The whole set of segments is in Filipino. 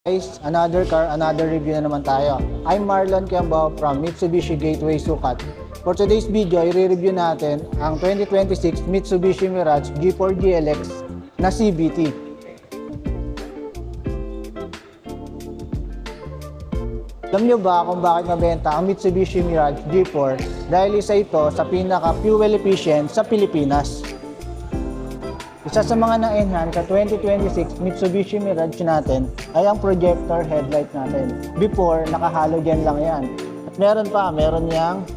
Guys, another car, another review na naman tayo. I'm Marlon Kiambao from Mitsubishi Gateway Sukat. For today's video, i-review natin ang 2026 Mitsubishi Mirage G4 GLX na CVT. Alam nyo ba kung bakit mabenta ang Mitsubishi Mirage G4? Dahil isa ito sa pinaka-fuel efficient sa Pilipinas. Isa sa mga na-enhance sa 2026 Mitsubishi Mirage natin ay ang projector headlight natin. Before, naka-halogen lang yan. At meron niyang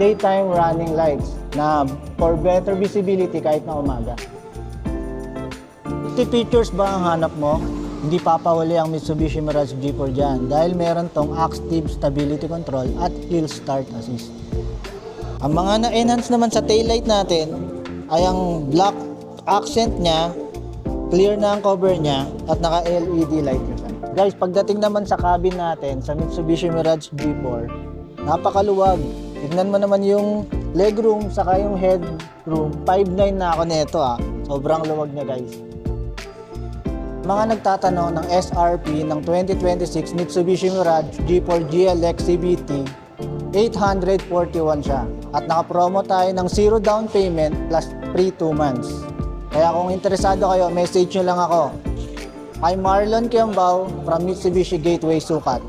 daytime running lights na for better visibility kahit na umaga. Safety features ba ang hanap mo? Hindi papahuli ang Mitsubishi Mirage G4 dyan dahil meron tong active stability control at hill start assist. Ang mga na-enhance naman sa taillight natin ay ang black accent niya, clear na ang cover niya, at naka-LED light niya. Guys, pagdating naman sa cabin natin sa Mitsubishi Mirage G4, napakaluwag. Tignan mo naman yung legroom saka yung headroom. 5'9" na ako nito Sobrang luwag niya, guys. Mga nagtatanong ng SRP ng 2026 Mitsubishi Mirage G4 GLX CVT, 841 siya. At naka-promo tayo ng 0 down payment plus free 2 months. Kaya kung interesado kayo, message nyo lang ako. I'm Marlon Kiambao from Mitsubishi Gateway Sukat.